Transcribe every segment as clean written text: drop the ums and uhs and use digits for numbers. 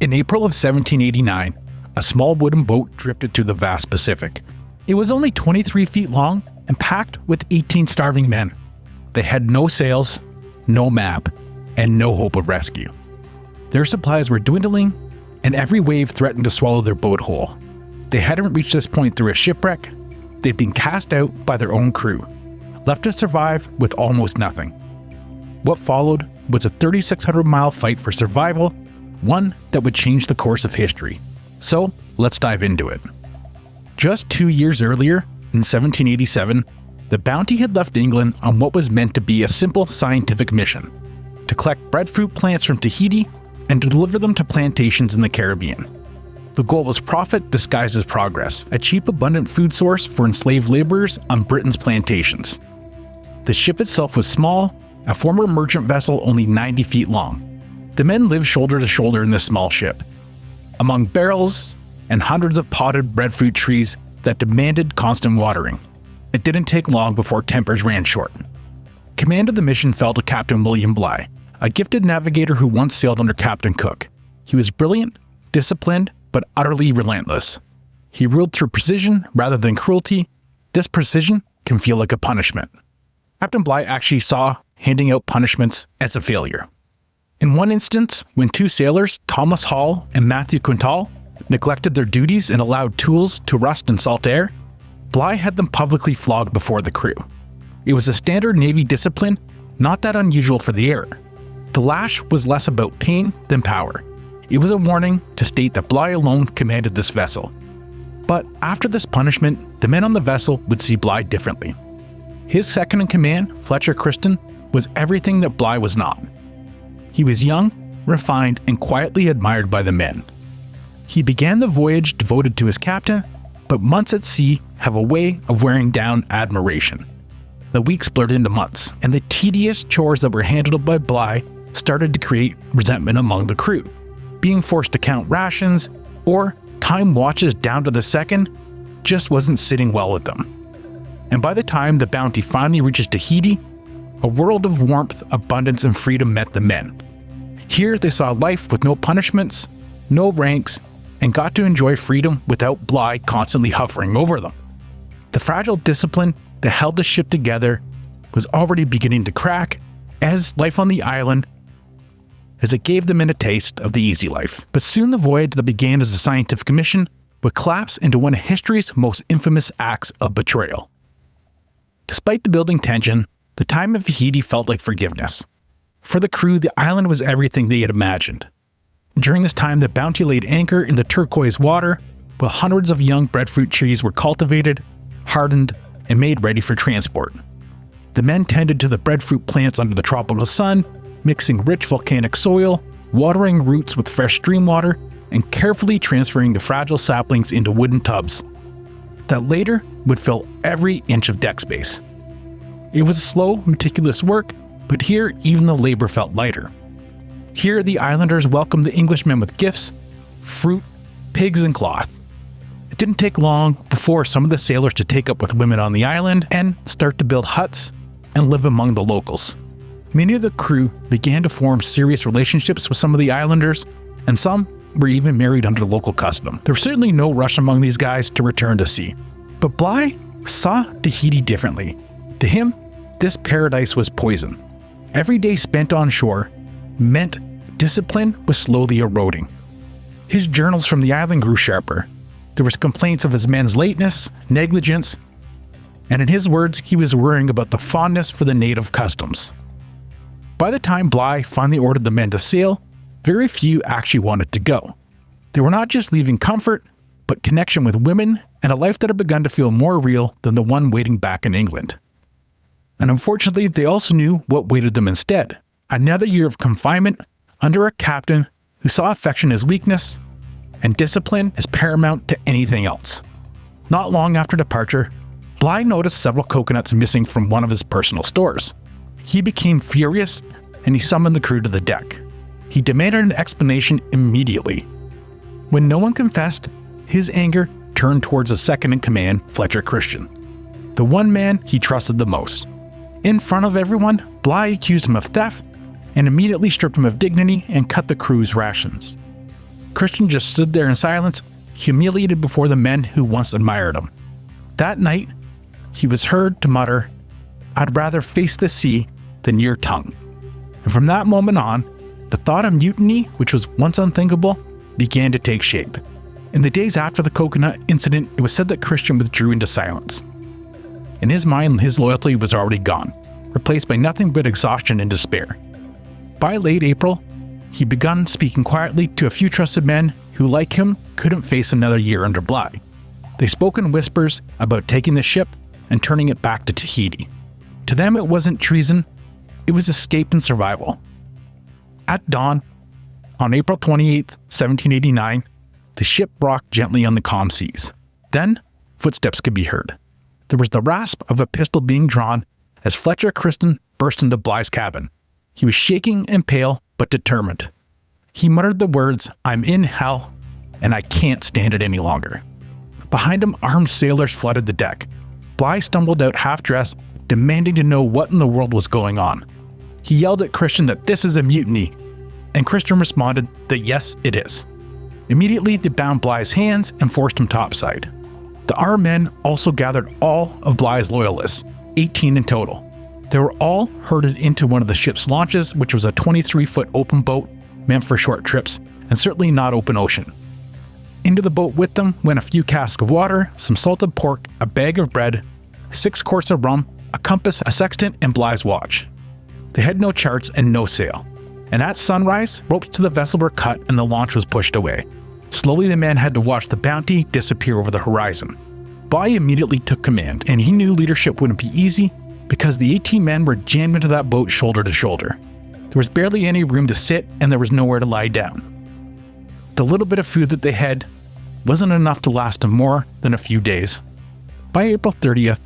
In April of 1789, a small wooden boat drifted through the vast Pacific. It was only 23 feet long and packed with 18 starving men. They had no sails, no map, and no hope of rescue. Their supplies were dwindling, and every wave threatened to swallow their boat whole. They hadn't reached this point through a shipwreck. They'd been cast out by their own crew, left to survive with almost nothing. What followed was a 3,600-mile fight for survival, one that would change the course of history. So, let's dive into it. Just 2 years earlier, in 1787, the Bounty had left England on what was meant to be a simple scientific mission: to collect breadfruit plants from Tahiti and to deliver them to plantations in the Caribbean. The goal was profit disguised as progress, a cheap, abundant food source for enslaved laborers on Britain's plantations. The ship itself was small, a former merchant vessel only 90 feet long. The men lived shoulder to shoulder in this small ship, among barrels and hundreds of potted breadfruit trees that demanded constant watering. It didn't take long before tempers ran short. Command of the mission fell to Captain William Bligh, a gifted navigator who once sailed under Captain Cook. He was brilliant, disciplined, but utterly relentless. He ruled through precision rather than cruelty. This precision can feel like a punishment. Captain Bligh actually saw handing out punishments as a failure. In one instance, when two sailors, Thomas Hall and Matthew Quintal, neglected their duties and allowed tools to rust in salt air, Bligh had them publicly flogged before the crew. It was a standard Navy discipline, not that unusual for the era. The lash was less about pain than power. It was a warning to state that Bligh alone commanded this vessel. But after this punishment, the men on the vessel would see Bligh differently. His second in command, Fletcher Christian, was everything that Bligh was not. He was young, refined, and quietly admired by the men. He began the voyage devoted to his captain, but months at sea have a way of wearing down admiration. The weeks blurred into months, and the tedious chores that were handled by Bligh started to create resentment among the crew. Being forced to count rations or time watches down to the second just wasn't sitting well with them. And by the time the Bounty finally reaches Tahiti, a world of warmth, abundance, and freedom met the men. Here they saw life with no punishments, no ranks, and got to enjoy freedom without Bligh constantly hovering over them. The fragile discipline that held the ship together was already beginning to crack as life on the island, as it gave the men a taste of the easy life. But soon the voyage that began as a scientific mission would collapse into one of history's most infamous acts of betrayal. Despite the building tension, the time of Tahiti felt like forgiveness. For the crew, the island was everything they had imagined. During this time, the Bounty laid anchor in the turquoise water, while hundreds of young breadfruit trees were cultivated, hardened, and made ready for transport. The men tended to the breadfruit plants under the tropical sun, mixing rich volcanic soil, watering roots with fresh stream water, and carefully transferring the fragile saplings into wooden tubs that later would fill every inch of deck space. It was slow, meticulous work, but here even the labor felt lighter. Here the islanders welcomed the Englishmen with gifts, fruit, pigs, and cloth. It didn't take long before some of the sailors to take up with women on the island and start to build huts and live among the locals. Many of the crew began to form serious relationships with some of the islanders, and some were even married under local custom. There was certainly no rush among these guys to return to sea. But Bligh saw Tahiti differently. To him, this paradise was poison. Every day spent on shore meant discipline was slowly eroding. His journals from the island grew sharper. There was complaints of his men's lateness, negligence, and in his words, he was worrying about the fondness for the native customs. By the time Bligh finally ordered the men to sail, very few actually wanted to go. They were not just leaving comfort, but connection with women and a life that had begun to feel more real than the one waiting back in England. And unfortunately, they also knew what waited them instead: another year of confinement under a captain who saw affection as weakness and discipline as paramount to anything else. Not long after departure, Bligh noticed several coconuts missing from one of his personal stores. He became furious and he summoned the crew to the deck. He demanded an explanation immediately. When no one confessed, his anger turned towards his second-in-command, Fletcher Christian, the one man he trusted the most. In front of everyone, Bligh accused him of theft and immediately stripped him of dignity and cut the crew's rations. Christian just stood there in silence, humiliated before the men who once admired him. That night, he was heard to mutter, "I'd rather face the sea than your tongue." And from that moment on, the thought of mutiny, which was once unthinkable, began to take shape. In the days after the coconut incident, it was said that Christian withdrew into silence. In his mind, his loyalty was already gone, replaced by nothing but exhaustion and despair. By late April, he began speaking quietly to a few trusted men who, like him, couldn't face another year under Bligh. They spoke in whispers about taking the ship and turning it back to Tahiti. To them, it wasn't treason, it was escape and survival. At dawn, on April 28, 1789, the ship rocked gently on the calm seas. Then, footsteps could be heard. There was the rasp of a pistol being drawn as Fletcher Christian burst into Bligh's cabin. He was shaking and pale, but determined. He muttered the words, "I'm in hell, and I can't stand it any longer." Behind him, armed sailors flooded the deck. Bligh stumbled out half-dressed, demanding to know what in the world was going on. He yelled at Christian that this is a mutiny, and Christian responded that yes, it is. Immediately, they bound Bligh's hands and forced him topside. The armed men also gathered all of Bligh's loyalists, 18 in total. They were all herded into one of the ship's launches, which was a 23-foot open boat meant for short trips, and certainly not open ocean. Into the boat with them went a few casks of water, some salted pork, a bag of bread, 6 quarts of rum, a compass, a sextant, and Bligh's watch. They had no charts and no sail. And at sunrise, ropes to the vessel were cut and the launch was pushed away. Slowly, the men had to watch the Bounty disappear over the horizon. Bligh immediately took command, and he knew leadership wouldn't be easy because the 18 men were jammed into that boat shoulder to shoulder. There was barely any room to sit, and there was nowhere to lie down. The little bit of food that they had wasn't enough to last them more than a few days. By April 30th,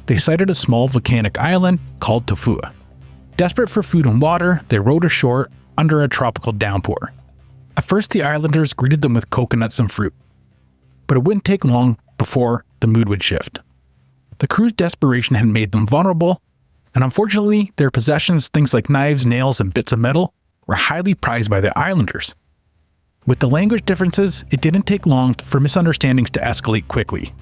they sighted a small volcanic island called Tofua. Desperate for food and water, they rowed ashore under a tropical downpour. At first, the islanders greeted them with coconuts and fruit, but it wouldn't take long before the mood would shift. The crew's desperation had made them vulnerable, and unfortunately, their possessions, things like knives, nails, and bits of metal, were highly prized by the islanders. With the language differences, it didn't take long for misunderstandings to escalate quickly.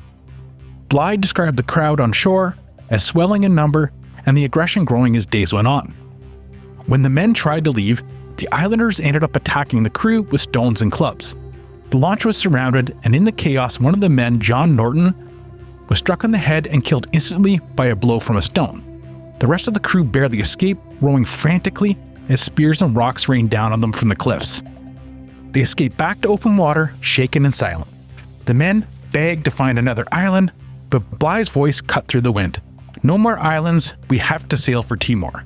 Bligh described the crowd on shore as swelling in number and the aggression growing as days went on. When the men tried to leave, the islanders ended up attacking the crew with stones and clubs. The launch was surrounded, and in the chaos, one of the men, John Norton, was struck on the head and killed instantly by a blow from a stone. The rest of the crew barely escaped, rowing frantically as spears and rocks rained down on them from the cliffs. They escaped back to open water, shaken and silent. The men begged to find another island, but Bligh's voice cut through the wind. "No more islands, we have to sail for Timor."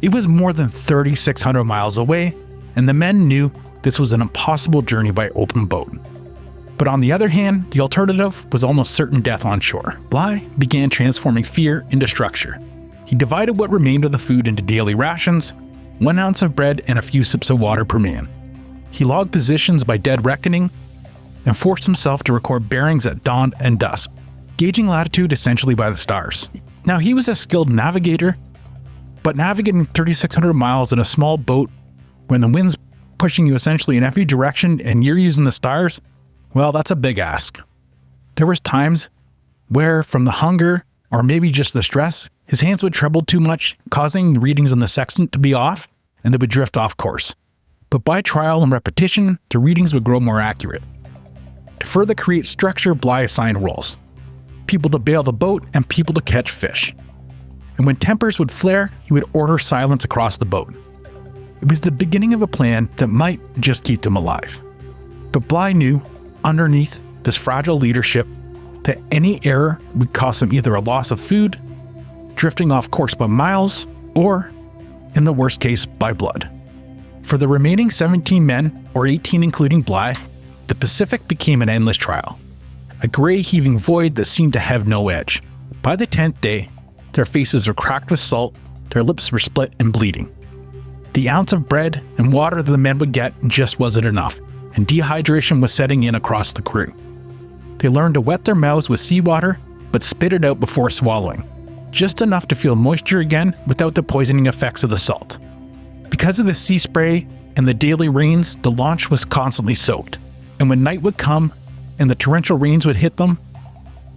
It was more than 3,600 miles away, and the men knew this was an impossible journey by open boat. But on the other hand, the alternative was almost certain death on shore. Bligh began transforming fear into structure. He divided what remained of the food into daily rations, 1 ounce of bread and a few sips of water per man. He logged positions by dead reckoning and forced himself to record bearings at dawn and dusk, gauging latitude essentially by the stars. Now, he was a skilled navigator, but navigating 3,600 miles in a small boat when the wind's pushing you essentially in every direction and you're using the stars, well, that's a big ask. There was times where, from the hunger or maybe just the stress, his hands would tremble too much, causing the readings on the sextant to be off, and they would drift off course. But by trial and repetition, the readings would grow more accurate. To further create structure, Bligh assigned roles: people to bail the boat and people to catch fish. And when tempers would flare, he would order silence across the boat. It was the beginning of a plan that might just keep them alive. But Bligh knew, underneath this fragile leadership, that any error would cost him either a loss of food, drifting off course by miles, or, in the worst case, by blood. For the remaining 17 men, or 18 including Bligh, the Pacific became an endless trial. A gray heaving void that seemed to have no edge. By the 10th day, their faces were cracked with salt, their lips were split and bleeding. The ounce of bread and water that the men would get just wasn't enough, and dehydration was setting in across the crew. They learned to wet their mouths with seawater, but spit it out before swallowing, just enough to feel moisture again without the poisoning effects of the salt. Because of the sea spray and the daily rains, the launch was constantly soaked. And when night would come and the torrential rains would hit them,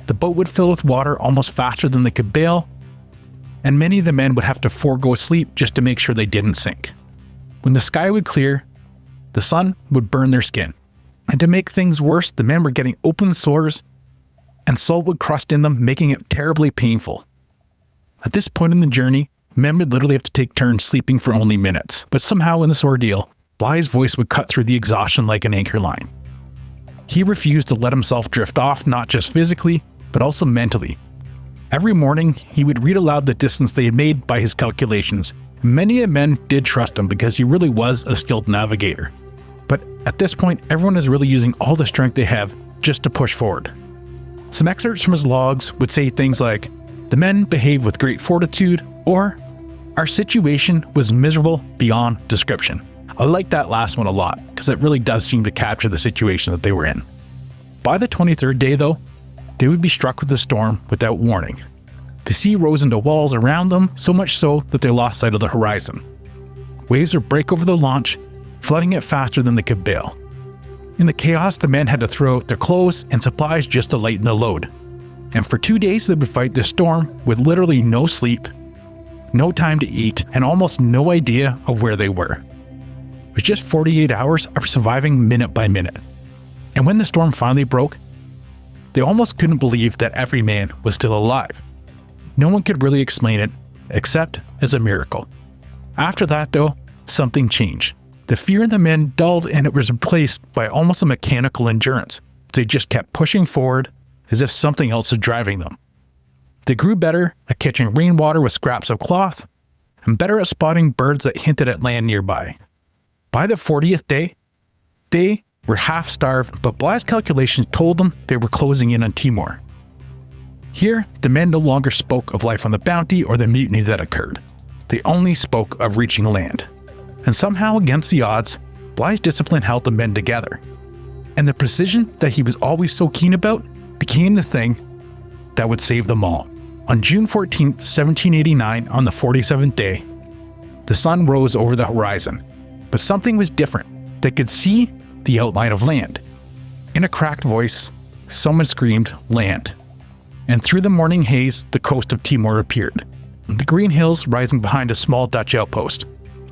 the boat would fill with water almost faster than they could bail, and many of the men would have to forego sleep just to make sure they didn't sink. When the sky would clear, the sun would burn their skin. And to make things worse, the men were getting open sores and salt would crust in them, making it terribly painful. At this point in the journey, men would literally have to take turns sleeping for only minutes. But somehow in this ordeal, Bligh's voice would cut through the exhaustion like an anchor line. He refused to let himself drift off, not just physically, but also mentally. Every morning, he would read aloud the distance they had made by his calculations. Many of the men did trust him because he really was a skilled navigator. But at this point, everyone is really using all the strength they have just to push forward. Some excerpts from his logs would say things like, "The men behaved with great fortitude," or "Our situation was miserable beyond description." I like that last one a lot because it really does seem to capture the situation that they were in. By the 23rd day though, they would be struck with a storm without warning. The sea rose into walls around them, so much so that they lost sight of the horizon. Waves would break over the launch, flooding it faster than they could bail. In the chaos, the men had to throw out their clothes and supplies just to lighten the load. And for 2 days they would fight this storm with literally no sleep, no time to eat, and almost no idea of where they were. It was just 48 hours of surviving minute by minute. And when the storm finally broke, they almost couldn't believe that every man was still alive. No one could really explain it, except as a miracle. After that though, something changed. The fear in the men dulled and it was replaced by almost a mechanical endurance. They just kept pushing forward as if something else was driving them. They grew better at catching rainwater with scraps of cloth, and better at spotting birds that hinted at land nearby. By the 40th day, they were half starved, but Bligh's calculations told them they were closing in on Timor. Here, the men no longer spoke of life on the Bounty or the mutiny that occurred. They only spoke of reaching land. And somehow, against the odds, Bligh's discipline held the men together. And the precision that he was always so keen about became the thing that would save them all. On June 14th, 1789, on the 47th day, the sun rose over the horizon. But something was different. They could see the outline of land. In a cracked voice, someone screamed, "Land." And through the morning haze, the coast of Timor appeared. The green hills rising behind a small Dutch outpost,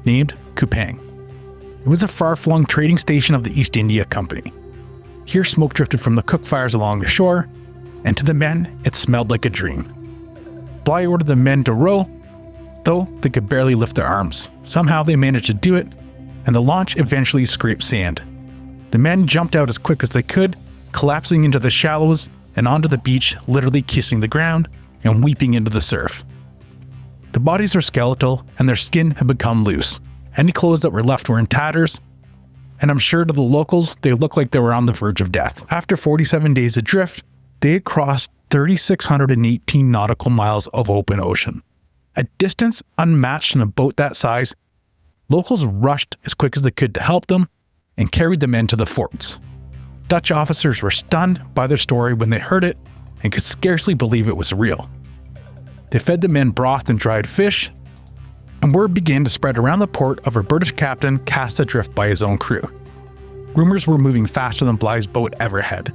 named Kupang. It was a far-flung trading station of the East India Company. Here smoke drifted from the cook fires along the shore, and to the men, it smelled like a dream. Bligh ordered the men to row, though they could barely lift their arms. Somehow they managed to do it, and the launch eventually scraped sand. The men jumped out as quick as they could, collapsing into the shallows and onto the beach, literally kissing the ground and weeping into the surf. The bodies were skeletal and their skin had become loose. Any clothes that were left were in tatters, and I'm sure to the locals they looked like they were on the verge of death. After 47 days adrift, they had crossed 3,618 nautical miles of open ocean. A distance unmatched in a boat that size. Locals rushed as quick as they could to help them and carried the men to the forts. Dutch officers were stunned by their story when they heard it and could scarcely believe it was real. They fed the men broth and dried fish, and word began to spread around the port of a British captain cast adrift by his own crew. Rumors were moving faster than Bligh's boat ever had.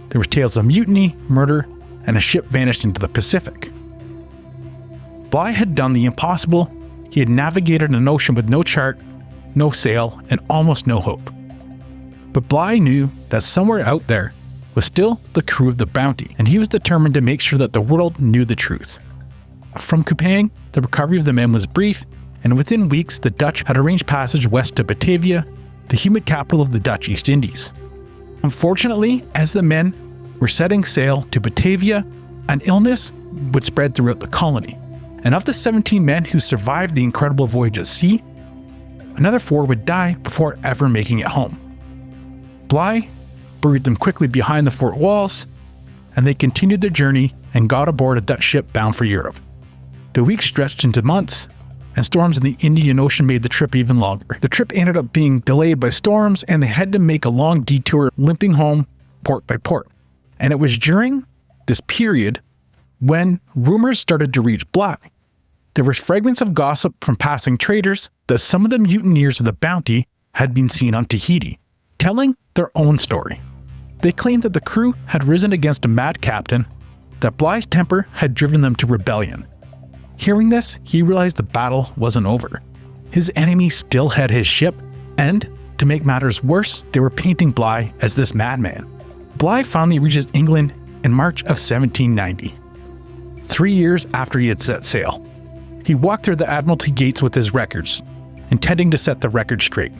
There were tales of mutiny, murder, and a ship vanished into the Pacific. Bligh had done the impossible. He had navigated an ocean with no chart, no sail, and almost no hope. But Bligh knew that somewhere out there was still the crew of the Bounty, and he was determined to make sure that the world knew the truth. From Kupang, the recovery of the men was brief, and within weeks the Dutch had arranged passage west to Batavia, the humid capital of the Dutch East Indies. Unfortunately, as the men were setting sail to Batavia, an illness would spread throughout the colony, and of the 17 men who survived the incredible voyage at sea, another 4 would die before ever making it home. Bligh buried them quickly behind the fort walls, and they continued their journey and got aboard a Dutch ship bound for Europe. The weeks stretched into months, and storms in the Indian Ocean made the trip even longer. The trip ended up being delayed by storms, and they had to make a long detour, limping home port by port. And it was during this period when rumors started to reach Bligh. There were fragments of gossip from passing traders that some of the mutineers of the Bounty had been seen on Tahiti, telling their own story. They claimed that the crew had risen against a mad captain, that Bligh's temper had driven them to rebellion. Hearing this, he realized the battle wasn't over. His enemy still had his ship, and, to make matters worse, they were painting Bligh as this madman. Bligh finally reaches England in March of 1790, 3 years after he had set sail. He walked through the Admiralty gates with his records, intending to set the record straight.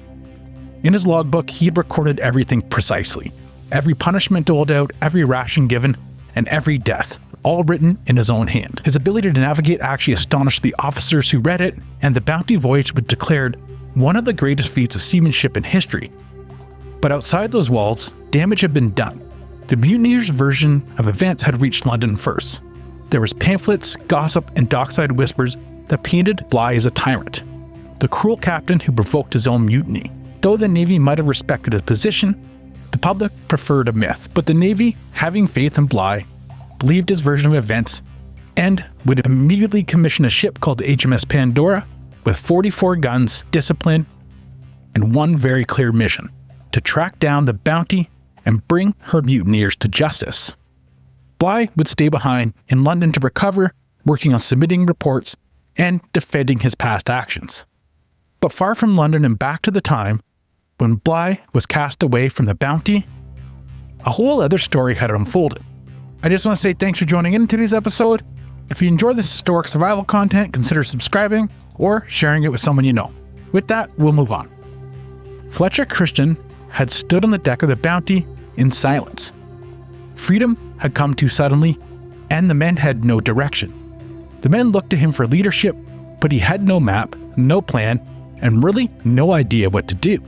In his logbook, he had recorded everything precisely. Every punishment doled out, every ration given, and every death, all written in his own hand. His ability to navigate actually astonished the officers who read it, and the Bounty voyage was declared one of the greatest feats of seamanship in history. But outside those walls, damage had been done. The mutineers' version of events had reached London first. There was pamphlets, gossip, and dockside whispers that painted Bligh as a tyrant, the cruel captain who provoked his own mutiny. Though the Navy might have respected his position, the public preferred a myth. But the Navy, having faith in Bligh, believed his version of events and would immediately commission a ship called the HMS Pandora with 44 guns, discipline, and one very clear mission: to track down the Bounty and bring her mutineers to justice. Bligh would stay behind in London to recover, working on submitting reports and defending his past actions. But far from London and back to the time when Bligh was cast away from the Bounty, a whole other story had unfolded. I just want to say thanks for joining in today's episode. If you enjoy this historic survival content, consider subscribing or sharing it with someone you know. With that, we'll move on. Fletcher Christian had stood on the deck of the Bounty in silence. Freedom had come too suddenly, and the men had no direction. The men looked to him for leadership, but he had no map, no plan, and really no idea what to do.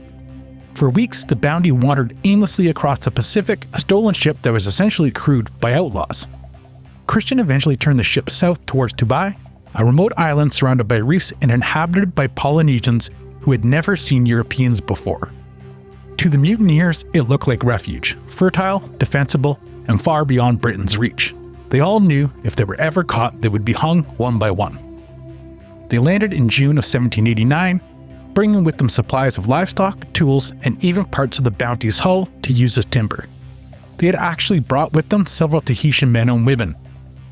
For weeks, the Bounty wandered aimlessly across the Pacific, a stolen ship that was essentially crewed by outlaws. Christian eventually turned the ship south towards Tubai, a remote island surrounded by reefs and inhabited by Polynesians who had never seen Europeans before. To the mutineers, it looked like refuge, fertile, defensible, and far beyond Britain's reach. They all knew if they were ever caught, they would be hung one by one. They landed in June of 1789, bringing with them supplies of livestock, tools, and even parts of the Bounty's hull to use as timber. They had actually brought with them several Tahitian men and women,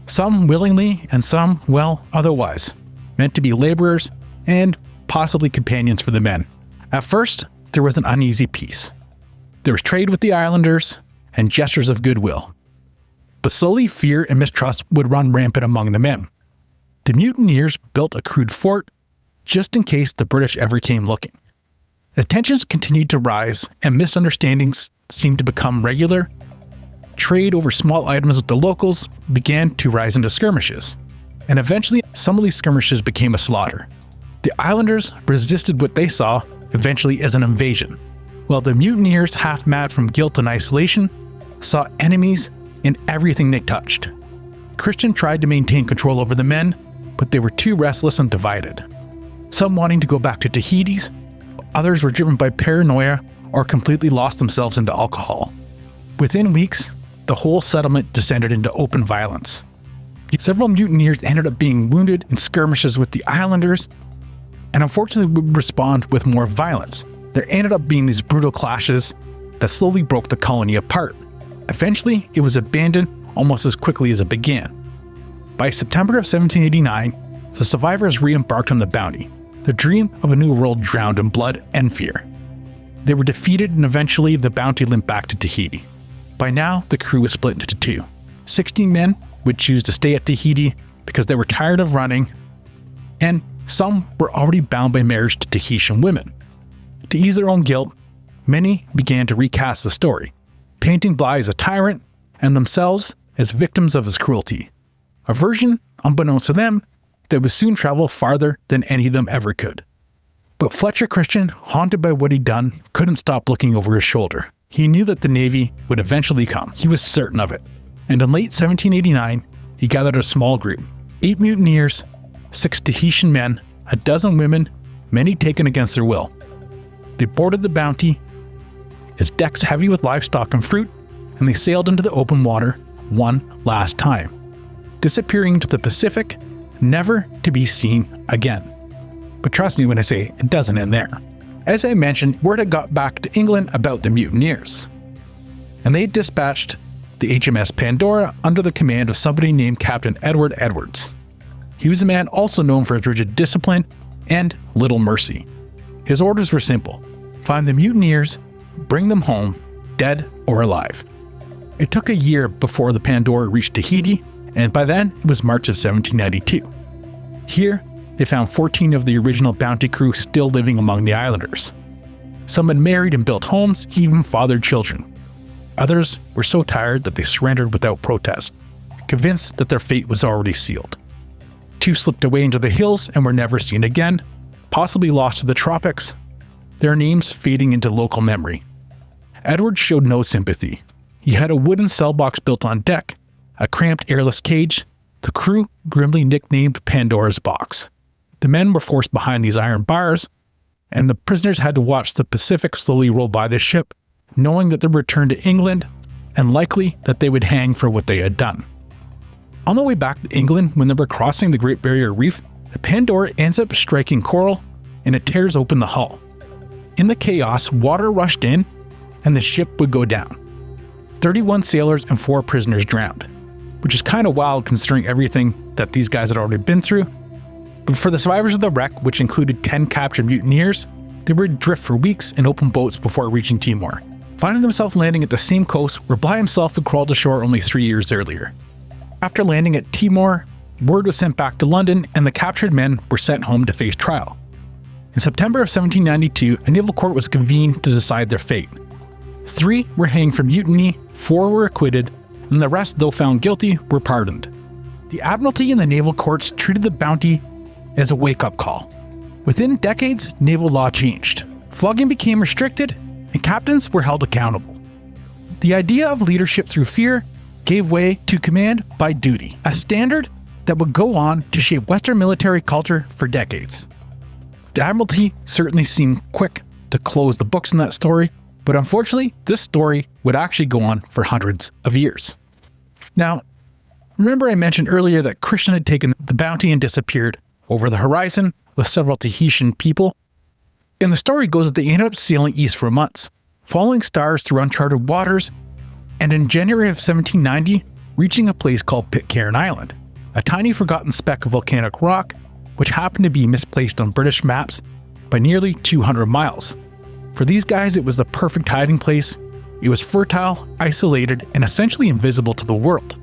some willingly and some, well, otherwise, meant to be laborers and possibly companions for the men. At first, there was an uneasy peace. There was trade with the islanders and gestures of goodwill. But slowly fear and mistrust would run rampant among the men. The mutineers built a crude fort just in case the British ever came looking. As tensions continued to rise and misunderstandings seemed to become regular, trade over small items with the locals began to rise into skirmishes, and eventually some of these skirmishes became a slaughter. The islanders resisted what they saw eventually as an invasion, while the mutineers, half mad from guilt and isolation, saw enemies in everything they touched. Christian tried to maintain control over the men, but they were too restless and divided. Some wanting to go back to Tahiti's, others were driven by paranoia or completely lost themselves into alcohol. Within weeks, the whole settlement descended into open violence. Several mutineers ended up being wounded in skirmishes with the islanders, and unfortunately would respond with more violence. There ended up being these brutal clashes that slowly broke the colony apart. Eventually, it was abandoned almost as quickly as it began. By September of 1789, the survivors re-embarked on the Bounty. The dream of a new world drowned in blood and fear. They were defeated, and eventually the Bounty limped back to Tahiti. By now, the crew was split into two. 16 men would choose to stay at Tahiti because they were tired of running, and some were already bound by marriage to Tahitian women. To ease their own guilt, many began to recast the story, painting Bligh as a tyrant and themselves as victims of his cruelty. A version, unbeknownst to them, that would soon travel farther than any of them ever could. But Fletcher Christian, haunted by what he'd done, couldn't stop looking over his shoulder. He knew that the Navy would eventually come. He was certain of it. And in late 1789, he gathered a small group, 8 mutineers, 6 Tahitian men, a dozen women, many taken against their will. They boarded the Bounty, its decks heavy with livestock and fruit, and they sailed into the open water one last time, disappearing into the Pacific, never to be seen again. But trust me when I say it doesn't end there. As I mentioned, word had got back to England about the mutineers, and they dispatched the HMS Pandora under the command of somebody named Captain Edward Edwards. He was a man also known for his rigid discipline and little mercy. His orders were simple: find the mutineers, bring them home, dead or alive. It took a year before the Pandora reached Tahiti, and by then it was March of 1792. Here, they found 14 of the original Bounty crew still living among the islanders. Some had married and built homes, even fathered children. Others were so tired that they surrendered without protest, convinced that their fate was already sealed. 2 slipped away into the hills and were never seen again, possibly lost to the tropics, their names fading into local memory. Edward showed no sympathy. He had a wooden cell box built on deck, a cramped airless cage, the crew grimly nicknamed Pandora's Box. The men were forced behind these iron bars, and the prisoners had to watch the Pacific slowly roll by the ship, knowing that they would return to England, and likely that they would hang for what they had done. On the way back to England, when they were crossing the Great Barrier Reef, the Pandora ends up striking coral, and it tears open the hull. In the chaos, water rushed in, and the ship would go down. 31 sailors and 4 prisoners drowned, which is kind of wild considering everything that these guys had already been through. But for the survivors of the wreck, which included 10 captured mutineers, they were adrift for weeks in open boats before reaching Timor, finding themselves landing at the same coast where Bligh himself had crawled ashore only 3 years earlier. After landing at Timor, word was sent back to London and the captured men were sent home to face trial. In September of 1792, a naval court was convened to decide their fate. 3 were hanged for mutiny, 4 were acquitted, and the rest, though found guilty, were pardoned. The Admiralty and the naval courts treated the Bounty as a wake-up call. Within decades, naval law changed. Flogging became restricted, and captains were held accountable. The idea of leadership through fear gave way to command by duty, a standard that would go on to shape Western military culture for decades. The Admiralty certainly seemed quick to close the books in that story, but unfortunately, this story would actually go on for hundreds of years. Now, remember I mentioned earlier that Christian had taken the Bounty and disappeared over the horizon with several Tahitian people? And the story goes that they ended up sailing east for months, following stars through uncharted waters, and in January of 1790, reaching a place called Pitcairn Island, a tiny forgotten speck of volcanic rock, which happened to be misplaced on British maps by nearly 200 miles. For these guys, it was the perfect hiding place. It was fertile, isolated, and essentially invisible to the world.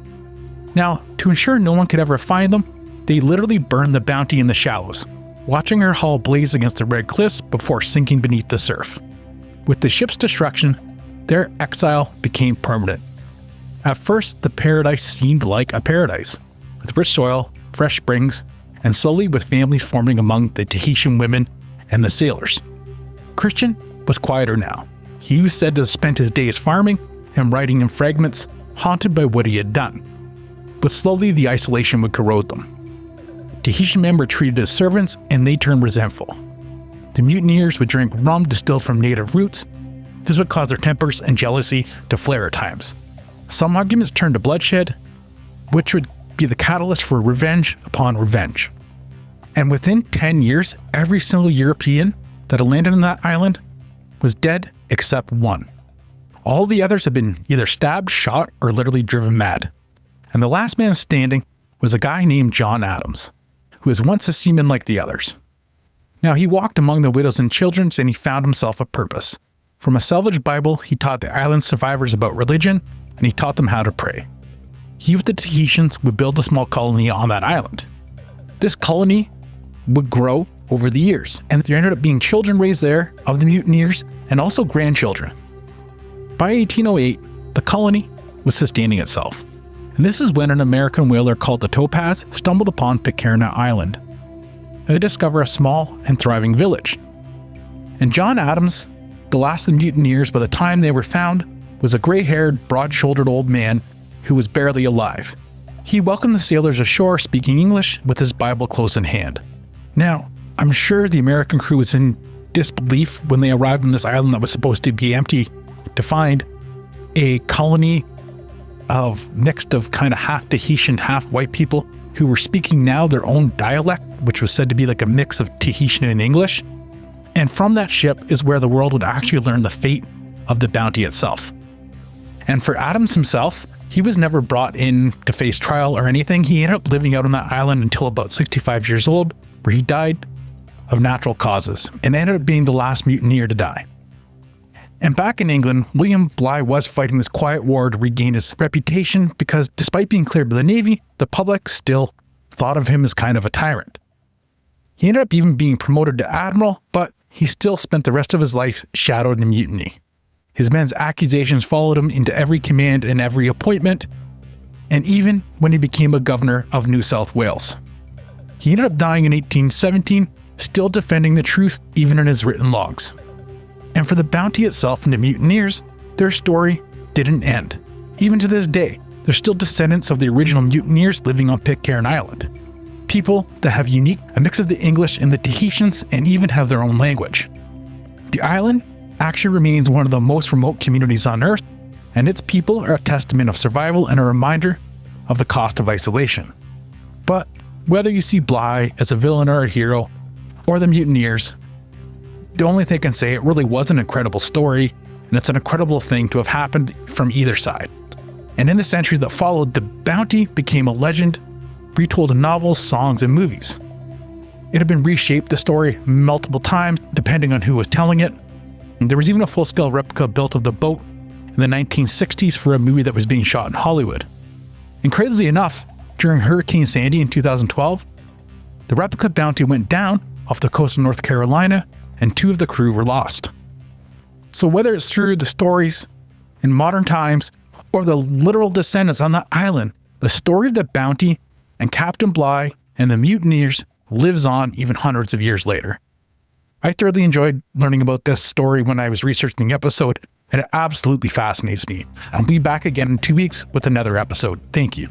Now, to ensure no one could ever find them, they literally burned the Bounty in the shallows, watching her hull blaze against the red cliffs before sinking beneath the surf. With the ship's destruction, their exile became permanent. At first, the paradise seemed like a paradise, with rich soil, fresh springs, and slowly with families forming among the Tahitian women and the sailors. Christian was quieter now. He was said to have spent his days farming and writing in fragments, haunted by what he had done. But slowly the isolation would corrode them. Tahitian men were treated as servants and they turned resentful. The mutineers would drink rum distilled from native roots. This would cause their tempers and jealousy to flare at times. Some arguments turned to bloodshed, which would be the catalyst for revenge upon revenge. And within 10 years, every single European that had landed on that island was dead except one. All the others had been either stabbed, shot, or literally driven mad. And the last man standing was a guy named John Adams, who was once a seaman like the others. Now he walked among the widows and children and he found himself a purpose. From a salvaged Bible, he taught the island survivors about religion and he taught them how to pray. He with the Tahitians would build a small colony on that island. This colony would grow over the years, and there ended up being children raised there of the mutineers and also grandchildren. By 1808, the colony was sustaining itself. And this is when an American whaler called the Topaz stumbled upon Pitcairn Island. And they discover a small and thriving village. And John Adams, the last of the mutineers by the time they were found, was a gray-haired, broad-shouldered old man who was barely alive. He welcomed the sailors ashore speaking English with his Bible close in hand. Now, I'm sure the American crew was in disbelief when they arrived on this island that was supposed to be empty to find a colony of mixed of kind of half Tahitian, half white people who were speaking now their own dialect, which was said to be like a mix of Tahitian and English. And from that ship is where the world would actually learn the fate of the Bounty itself. And for Adams himself, he was never brought in to face trial or anything. He ended up living out on that island until about 65 years old, where he died of natural causes and ended up being the last mutineer to die. And back in England, William Bligh was fighting this quiet war to regain his reputation because despite being cleared by the Navy, the public still thought of him as kind of a tyrant. He ended up even being promoted to admiral, but he still spent the rest of his life shadowed in mutiny. His men's accusations followed him into every command and every appointment, and even when he became a governor of New South Wales. He ended up dying in 1817, still defending the truth even in his written logs. And for the Bounty itself and the mutineers, their story didn't end. Even to this day, they're still descendants of the original mutineers living on Pitcairn Island. People that have a mix of the English and the Tahitians and even have their own language. The island actually remains one of the most remote communities on Earth, and its people are a testament of survival and a reminder of the cost of isolation. But whether you see Bligh as a villain or a hero, or the mutineers, the only thing I can say, it really was an incredible story, and it's an incredible thing to have happened from either side. And in the centuries that followed, the Bounty became a legend, retold in novels, songs, and movies. It had been reshaped, the story, multiple times, depending on who was telling it. And there was even a full-scale replica built of the boat in the 1960s for a movie that was being shot in Hollywood. And crazily enough, during Hurricane Sandy in 2012, the replica Bounty went down off the coast of North Carolina, and 2 of the crew were lost. So whether it's through the stories in modern times or the literal descendants on the island, the story of the Bounty and Captain Bligh and the mutineers lives on even hundreds of years later. I thoroughly enjoyed learning about this story when I was researching the episode, and it absolutely fascinates me. I'll be back again in 2 weeks with another episode. Thank you.